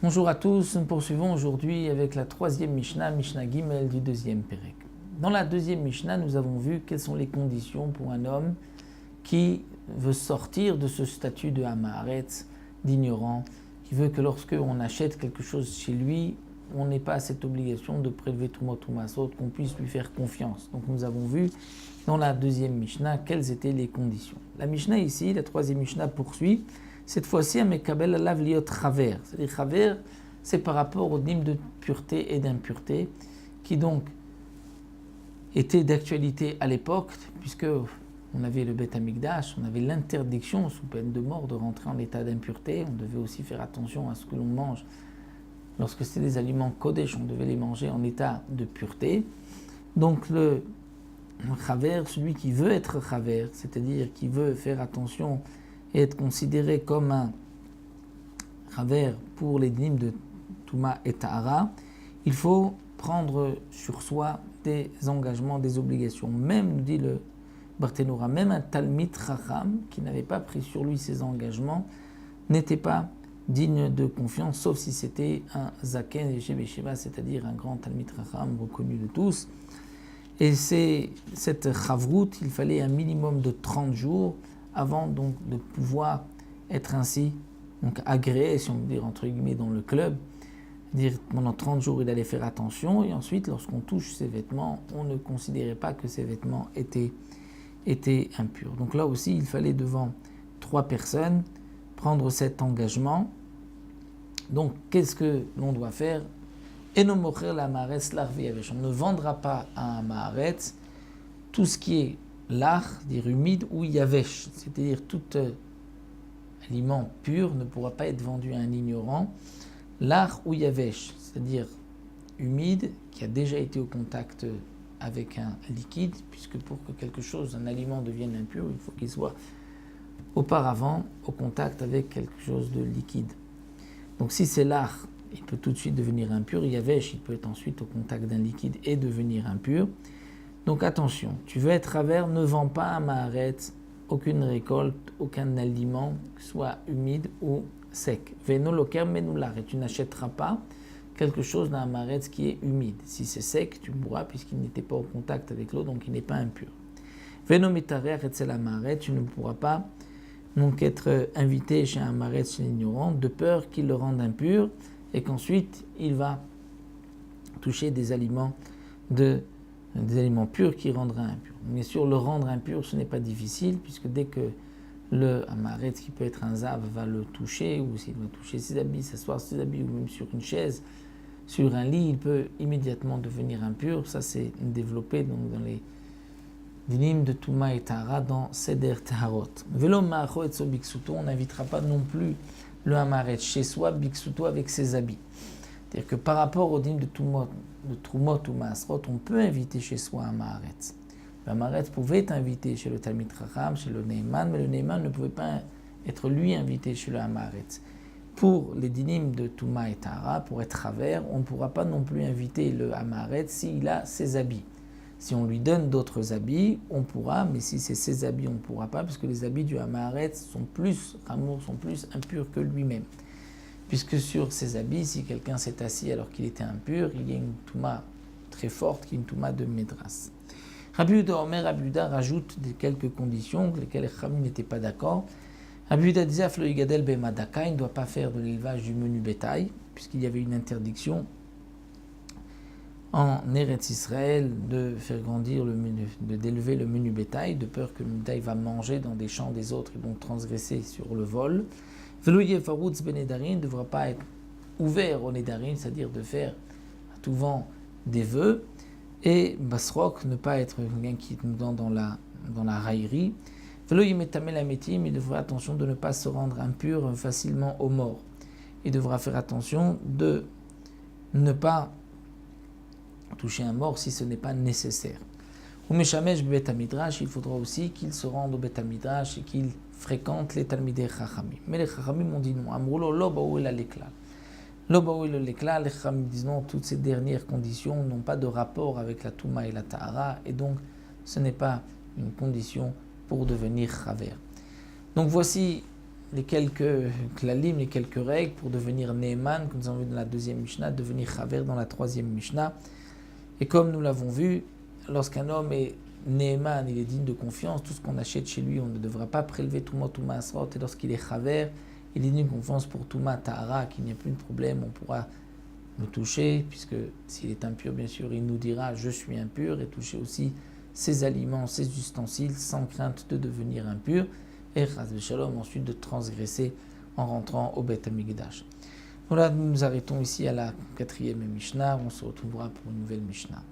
Bonjour à tous, nous poursuivons aujourd'hui avec la troisième Mishnah, Mishnah Gimel du deuxième Pérek. Dans la deuxième Mishnah, nous avons vu quelles sont les conditions pour un homme qui veut sortir de ce statut de Hamaharetz, d'ignorant, qui veut que lorsque on achète quelque chose chez lui, on n'ait pas cette obligation de prélever Trumot ou Masot, qu'on puisse lui faire confiance. Donc nous avons vu dans la deuxième Mishnah quelles étaient les conditions. La Mishnah ici, la troisième Mishnah poursuit. Cette fois-ci, un mekabel alav liot chaver. C'est-à-dire chaver, c'est par rapport au dîme de pureté et d'impureté, qui donc était d'actualité à l'époque, puisque on avait le Beth Amikdash, on avait l'interdiction sous peine de mort de rentrer en état d'impureté. On devait aussi faire attention à ce que l'on mange. Lorsque c'était des aliments kodesh, on devait les manger en état de pureté. Donc le chaver, celui qui veut être chaver, c'est-à-dire qui veut faire attention et être considéré comme un chaver pour les dîmes de Touma et Tahara, il faut prendre sur soi des engagements, des obligations. Même, nous dit le Barthénora, même un Talmid Chacham qui n'avait pas pris sur lui ces engagements n'était pas digne de confiance, sauf si c'était un Zaken et Shebesheva, c'est-à-dire un grand Talmid Chacham reconnu de tous. Et c'est cette Chavrout, il fallait un minimum de 30 jours avant donc de pouvoir être ainsi donc agréé, si on veut dire entre guillemets, dans le club. Dire pendant 30 jours il allait faire attention, et ensuite lorsqu'on touche ses vêtements, on ne considérait pas que ces vêtements étaient impurs. Donc là aussi il fallait devant 3 personnes prendre cet engagement. Donc qu'est-ce que l'on doit faire? Eno mocher la Hamaharetz l'ach veyavesh. On ne vendra pas à un Hamaharetz tout ce qui est l'ach, dire humide, ou yavesh, c'est-à-dire tout aliment pur ne pourra pas être vendu à un ignorant. L'ach ou yavesh, c'est-à-dire humide, qui a déjà été au contact avec un liquide, puisque pour que quelque chose, un aliment devienne impur, il faut qu'il soit auparavant au contact avec quelque chose de liquide. Donc si c'est l'ach, il peut tout de suite devenir impur. Yavesh, il peut être ensuite au contact d'un liquide et devenir impur. Donc attention, tu veux être chaver, ne vends pas à Hamaharetz aucune récolte, aucun aliment, soit humide ou sec. Veno loker menular, et tu n'achèteras pas quelque chose d'un Hamaharetz qui est humide. Si c'est sec, tu pourras, puisqu'il n'était pas au contact avec l'eau, donc il n'est pas impur. Veno mitarer etzel Hamaharetz, tu ne pourras pas donc être invité chez un Hamaharetz, chez l'ignorant, de peur qu'il le rende impur et qu'ensuite il va toucher des aliments purs qui rendraient impurs. Bien sûr, le rendre impur, ce n'est pas difficile, puisque dès que le Hamaharetz, qui peut être un zav, va le toucher, ou s'il va toucher ses habits, s'asseoir sur ses habits, ou même sur une chaise, sur un lit, il peut immédiatement devenir impur. Ça, c'est développé donc dans les dinim de Touma et Tahara dans Seder Taharot. Velo ma'acho etzo biksuto, on n'invitera pas non plus le Hamaharetz chez soi, biksuto, avec ses habits. C'est-à-dire que par rapport au dîme de Trumot ou Masrot, on peut inviter chez soi un Hamaharetz. Le Hamaharetz pouvait être invité chez le Talmid Chacham, chez le Neiman, mais le Neiman ne pouvait pas être lui invité chez le Hamaharetz. Pour les dinim de Touma et Tahara, pour être chaver, on ne pourra pas non plus inviter le Hamaharetz s'il a ses habits. Si on lui donne d'autres habits, on pourra, mais si c'est ses habits, on ne pourra pas, parce que les habits du Hamaharetz sont plus impurs que lui-même. Puisque sur ses habits, si quelqu'un s'est assis alors qu'il était impur, il y a une touma très forte qui est une touma de Médras. Rabbi Yehuda Omer, Rabbi Yehuda rajoute quelques conditions lesquelles les Chachamim n'étaient pas d'accord. Rabbi Yehuda disait Aflo Yigadel Bemadaka, il ne doit pas faire de l'élevage du menu bétail, puisqu'il y avait une interdiction en Eretz Israël de faire grandir d'élever le menu bétail, de peur que le bétail va manger dans des champs des autres et donc transgresser sur le vol. Velo Yefarutz Benedarim ne devra pas être ouvert au Nedarim, c'est-à-dire de faire à tout vent des vœux, et Basrok, ne pas être quelqu'un qui est dans la raillerie. Velo Yemetamel Ametim, il devra attention de ne pas se rendre impur facilement aux morts. Il devra faire attention de ne pas toucher un mort si ce n'est pas nécessaire. Ou Meshamesh Beth Midrash, il faudra aussi qu'il se rende au Beth Midrash et qu'il fréquente les Talmidei Chachamim. Mais les Chachamim ont dit non. Amroulo lo baou el aleklal. Lo baou el aleklal, les Chachamim disent non, toutes ces dernières conditions n'ont pas de rapport avec la Touma et la Tahara, et donc ce n'est pas une condition pour devenir chaver. Donc voici les quelques klalim, les quelques règles pour devenir ne'eman, comme nous avons vu dans la deuxième Mishnah, devenir chaver dans la troisième Mishnah. Et comme nous l'avons vu, lorsqu'un homme est ne'eman, il est digne de confiance, tout ce qu'on achète chez lui, on ne devra pas prélever Touma Asrot, et lorsqu'il est chaver, il est digne de confiance pour Touma Tahara, qu'il n'y a plus de problème, on pourra le toucher, puisque s'il est impur, bien sûr, il nous dira « je suis impur » et toucher aussi ses aliments, ses ustensiles, sans crainte de devenir impur, et Chas v'Shalom, ensuite de transgresser en rentrant au Beth Amikdash. Voilà, nous nous arrêtons ici à la 4e Mishnah, on se retrouvera pour une nouvelle Mishnah.